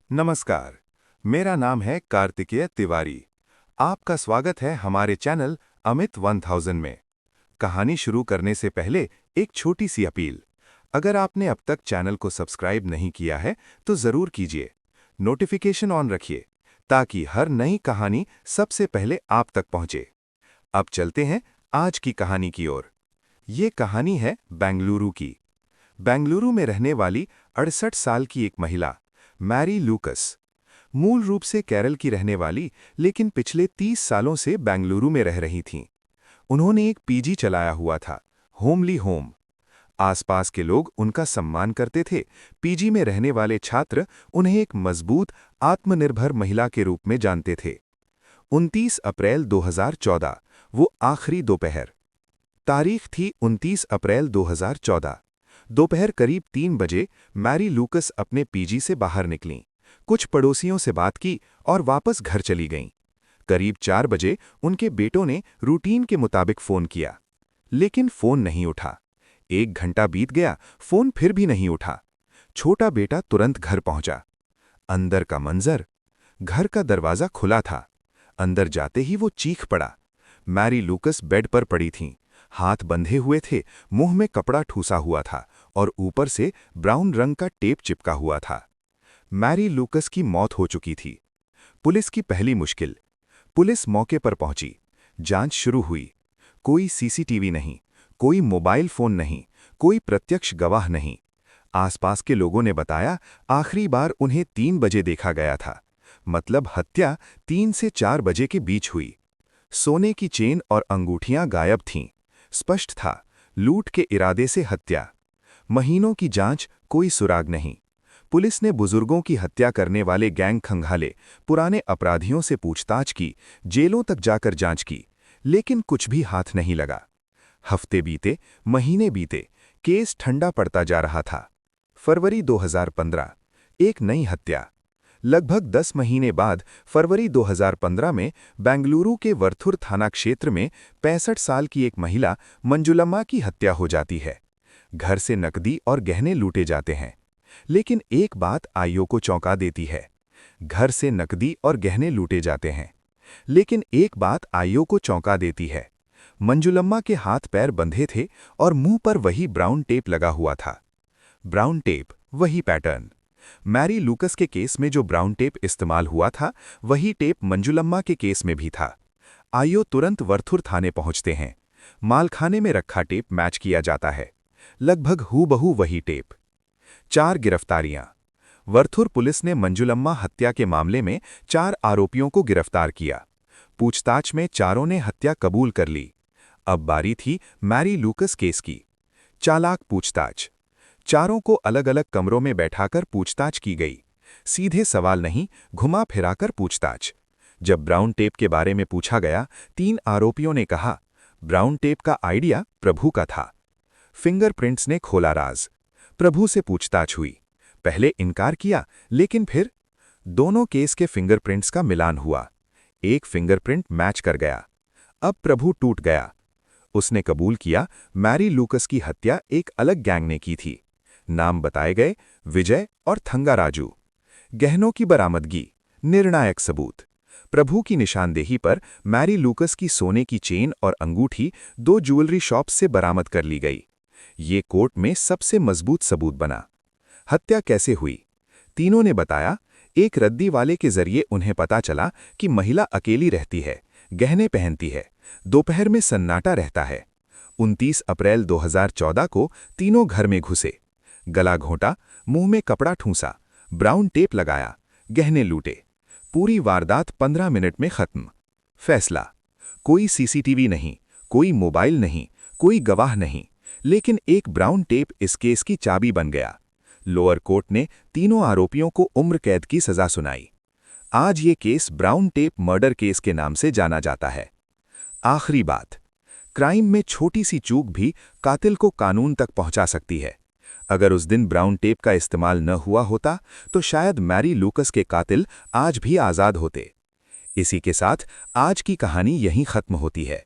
नमस्कार। मेरा नाम है कार्तिकेय तिवारी। आपका स्वागत है हमारे चैनल अमित 1000 में। कहानी शुरू करने से पहले एक छोटी सी अपील। अगर आपने अब तक चैनल को सब्सक्राइब नहीं किया है तो ज़रूर कीजिए। नोटिफिकेशन ऑन रखिए ताकि हर नई कहानी सबसे पहले आप तक पहुंचे। अब चलते हैं आज की कहानी की ओर। ये कहानी है बेंगलुरु की। बेंगलुरु में रहने वाली 68 साल की एक महिला मैरी लूकस। मूल रूप से केरल की रहने वाली, लेकिन पिछले 30 सालों से बेंगलुरु में रह रही थीं। उन्होंने एक पीजी चलाया हुआ था, होमली होम। आसपास के लोग उनका सम्मान करते थे। पीजी में रहने वाले छात्र उन्हें एक मजबूत, आत्मनिर्भर महिला के रूप में जानते थे। 29 अप्रैल 2014, वो आखिरी दोपहर। तारीख थी 29 अप्रैल 2014। दोपहर करीब 3 बजे मैरी लूकस अपने पीजी से बाहर निकलीं, कुछ पड़ोसियों से बात की और वापस घर चली गईं। करीब 4 बजे उनके बेटों ने रूटीन के मुताबिक फ़ोन किया, लेकिन फ़ोन नहीं उठा। 1 घंटा बीत गया, फ़ोन फिर भी नहीं उठा। छोटा बेटा तुरंत घर पहुंचा। अंदर का मंजर, घर का दरवाज़ा खुला था। अंदर जाते ही वो चीख पड़ा। मैरी लूकस बेड पर पड़ी थीं, हाथ बंधे हुए थे, मुंह में कपड़ा ठूसा हुआ था और ऊपर से ब्राउन रंग का टेप चिपका हुआ था। मैरी लूकस की मौत हो चुकी थी। पुलिस की पहली मुश्किल। पुलिस मौके पर पहुंची। जांच शुरू हुई। कोई सीसीटीवी नहीं, कोई मोबाइल फोन नहीं, कोई प्रत्यक्ष गवाह नहीं। आसपास के लोगों ने बताया आखिरी बार उन्हें 3 बजे देखा गया था, मतलब हत्या 3 से 4 बजे के बीच हुई। सोने की चेन और अंगूठियां गायब थीं। स्पष्ट था, लूट के इरादे से हत्या। महीनों की जांच, कोई सुराग नहीं। पुलिस ने बुजुर्गों की हत्या करने वाले गैंग खंगाले, पुराने अपराधियों से पूछताछ की, जेलों तक जाकर जांच की, लेकिन कुछ भी हाथ नहीं लगा। हफ्ते बीते, महीने बीते, केस ठंडा पड़ता जा रहा था। फरवरी 2015, एक नई हत्या। लगभग 10 महीने बाद फरवरी 2015 में बेंगलुरु के वर्थुर थाना क्षेत्र में 65 साल की एक महिला मंजुलम्मा की हत्या हो जाती है। घर से नकदी और गहने लूटे जाते हैं। लेकिन एक बात आईओ को चौंका देती है। घर से नकदी और गहने लूटे जाते हैं, लेकिन एक बात आईओ को चौंका देती है। मंजुलम्मा के हाथ पैर बंधे थे और मुंह पर वही ब्राउन टेप लगा हुआ था। ब्राउन टेप, वही पैटर्न। मैरी लूकस के केस में जो ब्राउन टेप इस्तेमाल हुआ था, वही टेप मंजुलम्मा के केस में भी था। आईओ तुरंत वर्थुर थाने पहुंचते हैं। मालखाने में रखा टेप मैच किया जाता है। लगभग हूबहू वही टेप। 4 गिरफ्तारियां। वर्थुर पुलिस ने मंजुलम्मा हत्या के मामले में 4 आरोपियों को गिरफ्तार किया। पूछताछ में चारों ने हत्या कबूल कर ली। अब बारी थी मैरी लूकस केस की। चालाक पूछताछ। चारों को अलग अलग कमरों में बैठाकर पूछताछ की गई। सीधे सवाल नहीं, घुमा फिराकर पूछताछ। जब ब्राउन टेप के बारे में पूछा गया, 3 आरोपियों ने कहा, ब्राउन टेप का आइडिया प्रभु का था। फिंगरप्रिंट्स ने खोला राज। प्रभु से पूछताछ हुई। पहले इनकार किया, लेकिन फिर दोनों केस के फिंगरप्रिंट्स का मिलान हुआ। एक फिंगरप्रिंट मैच कर गया। अब प्रभु टूट गया। उसने कबूल किया मैरी लूकस की हत्या एक अलग गैंग ने की थी। नाम बताए गए, विजय और थंगाराजू। गहनों की बरामदगी, निर्णायक सबूत। प्रभु की निशानदेही पर मैरी लूकस की सोने की चेन और अंगूठी 2 ज्वेलरी शॉप्स से बरामद कर ली गई। ये कोर्ट में सबसे मजबूत सबूत बना। हत्या कैसे हुई? तीनों ने बताया, एक रद्दी वाले के जरिए उन्हें पता चला कि महिला अकेली रहती है, गहने पहनती है, दोपहर में सन्नाटा रहता है। 29 अप्रैल 2014 को तीनों घर में घुसे। गला घोंटा, मुंह में कपड़ा ठूंसा, ब्राउन टेप लगाया, गहने लूटे। पूरी वारदात 15 मिनट में खत्म। फैसला, कोई सीसीटीवी नहीं, कोई मोबाइल नहीं, कोई गवाह नहीं, लेकिन एक ब्राउन टेप इस केस की चाबी बन गया। लोअर कोर्ट ने तीनों आरोपियों को उम्र कैद की सजा सुनाई। आज ये case brown tape murder case के नाम से जाना जाता है। आखिरी बात, क्राइम में छोटी सी चूक भी कातिल को कानून तक पहुंचा सकती है। अगर उस दिन ब्राउन टेप का इस्तेमाल न हुआ होता तो शायद मैरी लूकस के कातिल आज भी आज़ाद होते। इसी के साथ आज की कहानी यहीं खत्म होती है।